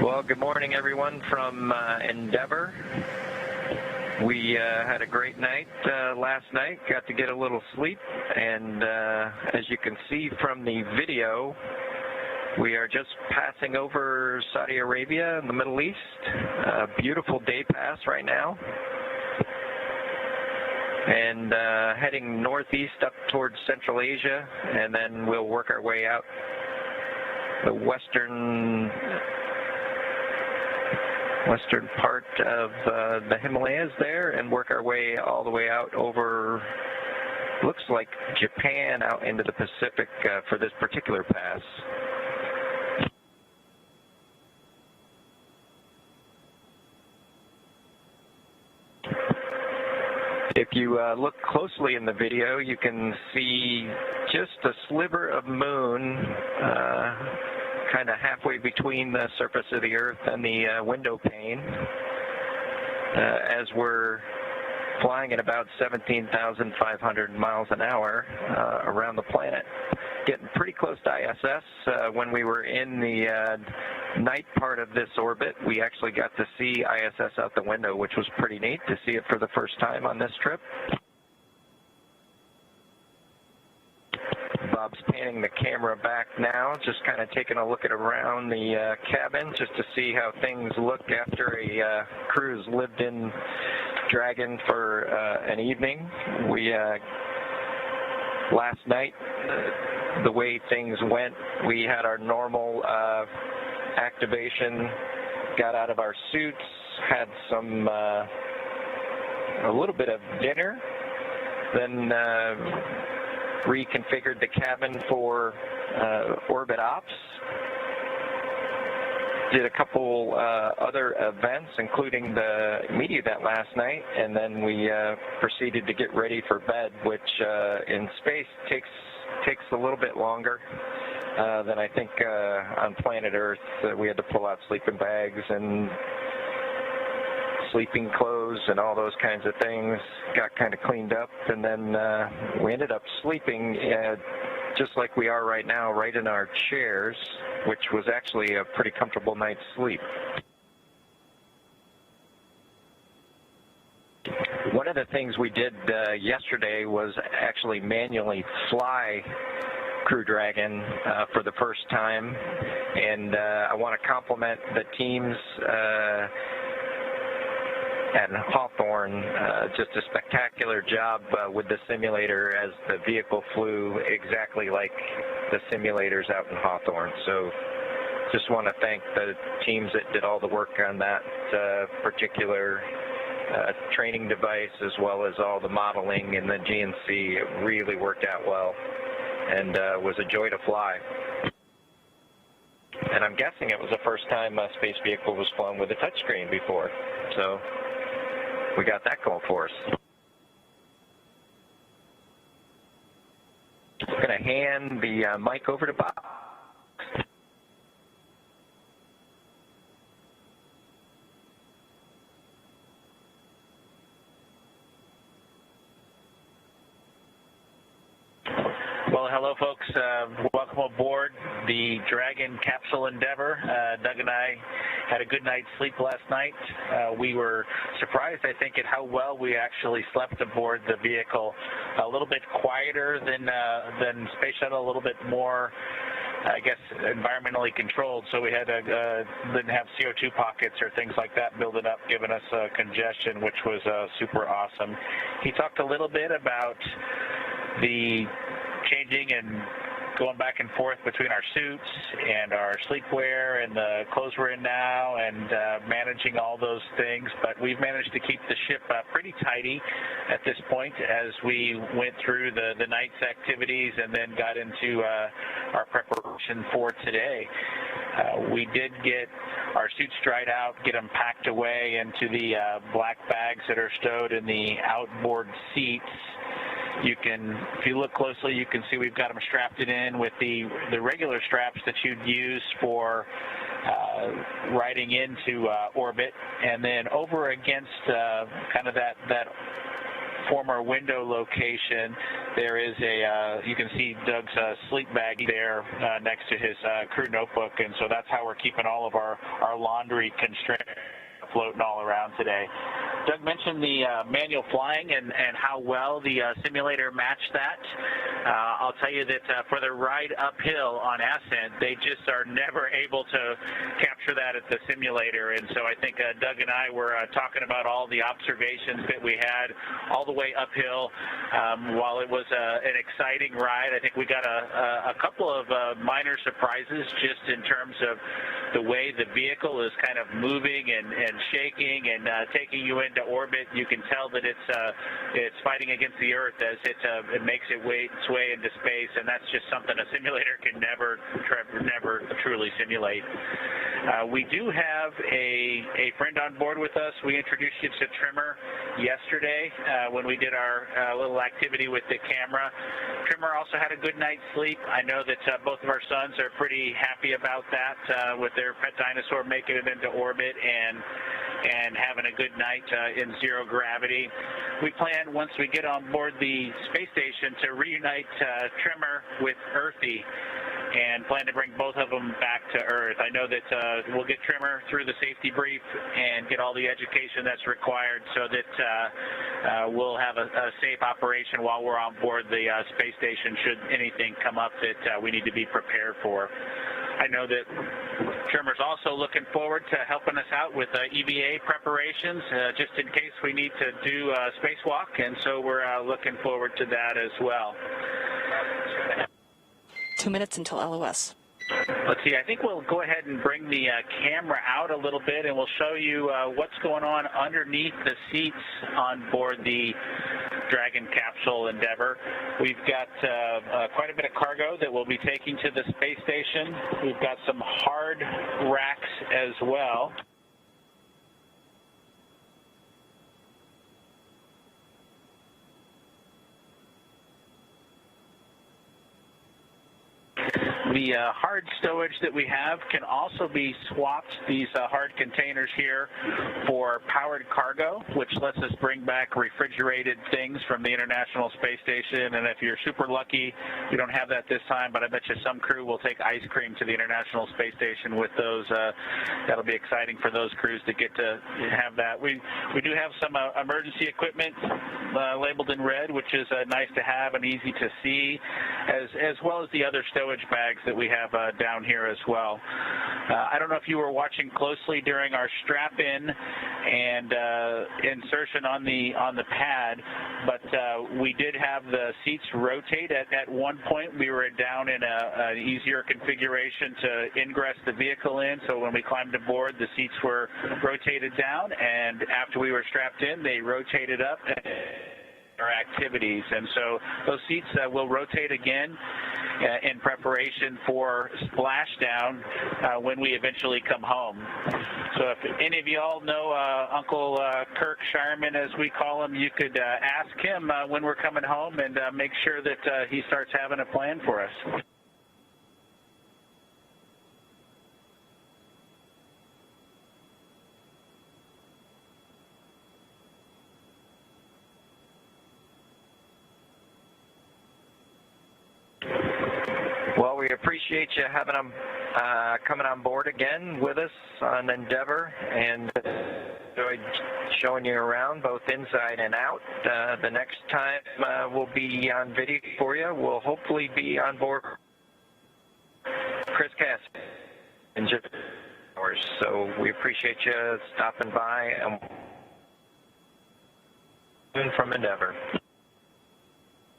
Well, good morning, everyone, from Endeavour. We had a great night last night, got to get a little sleep, and as you can see from the video, we are just passing over Saudi Arabia in the Middle East. A beautiful day pass right now. And heading northeast up towards Central Asia, and then we'll work our way out the western part of the Himalayas there, and work our way all the way out over, looks like Japan, out into the Pacific for this particular pass. If you look closely in the video, you can see just a sliver of moon kind of halfway between the surface of the Earth and the window pane as we're flying at about 17,500 miles an hour around the planet. Getting pretty close to ISS. When we were in the night part of this orbit, we actually got to see ISS out the window, which was pretty neat to see it for the first time on this trip. Bob's panning the camera back now, just kind of taking a look at around the cabin just to see how things look after a crew's lived in Dragon for an evening. We last night, the way things went, we had our normal activation, got out of our suits, had some a little bit of dinner, then reconfigured the cabin for orbit ops. Did a couple other events, including the media event last night, and then we proceeded to get ready for bed, which in space takes a little bit longer than I think on planet Earth. We had to pull out sleeping bags and sleeping clothes and all those kinds of things. Got kind of cleaned up, and then we ended up sleeping just like we are right now, right in our chairs, which was actually a pretty comfortable night's sleep. One of the things we did yesterday was actually manually fly Crew Dragon for the first time, and I want to compliment the teams at Hawthorne. Just a spectacular job with the simulator, as the vehicle flew exactly like the simulators out in Hawthorne. So just want to thank the teams that did all the work on that particular training device, as well as all the modeling and the GNC. It really worked out well and was a joy to fly. And I'm guessing it was the first time a space vehicle was flown with a touchscreen before. So we got that going for us. I'm going to hand the mic over to Bob. Well, hello, folks. Welcome aboard the Dragon capsule Endeavour. Doug and I had a good night's sleep last night. We were surprised, I think, at how well we actually slept aboard the vehicle. A little bit quieter than Space Shuttle, a little bit more, I guess, environmentally controlled. So we had didn't have CO2 pockets or things like that building up, giving us congestion, which was super awesome. He talked a little bit about the changing and going back and forth between our suits and our sleepwear and the clothes we're in now, and managing all those things. But we've managed to keep the ship pretty tidy at this point as we went through the night's activities and then got into our preparation for today. We did get our suits dried out, get them packed away into the black bags that are stowed in the outboard seats. You can, if you look closely, you can see we've got them strapped in with the regular straps that you'd use for riding into orbit, and then over against kind of that former window location, there is a, you can see Doug's sleep bag there next to his crew notebook, and so that's how we're keeping all of our laundry constrained floating all around today. Doug mentioned the manual flying and how well the simulator matched that. I'll tell you that for the ride uphill on ascent, they just are never able to capture that at the simulator. And so I think Doug and I were talking about all the observations that we had all the way uphill. While it was an exciting ride, I think we got a couple of minor surprises just in terms of the way the vehicle is kind of moving and shaking and taking you into orbit. You can tell that it's fighting against the Earth as it makes its way into space, and that's just something a simulator can never truly simulate. We do have a friend on board with us. We introduced you to Trimmer yesterday when we did our little activity with the camera. Trimmer also had a good night's sleep. I know that both of our sons are pretty happy about that with their pet dinosaur making it into orbit and having a good night in zero gravity. We plan, once we get on board the space station, to reunite Trimmer with Earthy and plan to bring both of them back to Earth. I know that we'll get Trimmer through the safety brief and get all the education that's required so that we'll have a safe operation while we're on board the space station should anything come up that we need to be prepared for. I know that Trimmer's also looking forward to helping us out with EVA preparations, just in case we need to do a spacewalk, and so we're looking forward to that as well. 2 minutes until LOS. Let's see, I think we'll go ahead and bring the camera out a little bit, and we'll show you what's going on underneath the seats on board the Dragon capsule Endeavour. We've got quite a bit of cargo that we'll be taking to the space station. We've got some hard racks as well. The hard stowage that we have can also be swapped, these hard containers here, for powered cargo, which lets us bring back refrigerated things from the International Space Station. And if you're super lucky, we don't have that this time, but I bet you some crew will take ice cream to the International Space Station with those. That'll be exciting for those crews to get to have that. We do have some emergency equipment labeled in red, which is nice to have and easy to see, as well as the other stowage bags that we have down here as well. I don't know if you were watching closely during our strap-in and insertion on the pad, but we did have the seats rotate at one point. We were down in an easier configuration to ingress the vehicle in, so when we climbed aboard, the seats were rotated down, and after we were strapped in, they rotated up our activities. And so those seats will rotate again in preparation for splashdown when we eventually come home. So if any of you all know Uncle Kirk Shireman, as we call him, you could ask him when we're coming home and make sure that he starts having a plan for us. Well, we appreciate you having them coming on board again with us on Endeavour, and enjoyed showing you around both inside and out. The next time we'll be on video for you. We'll hopefully be on board Chris Cass in just hours. So we appreciate you stopping by and from Endeavour.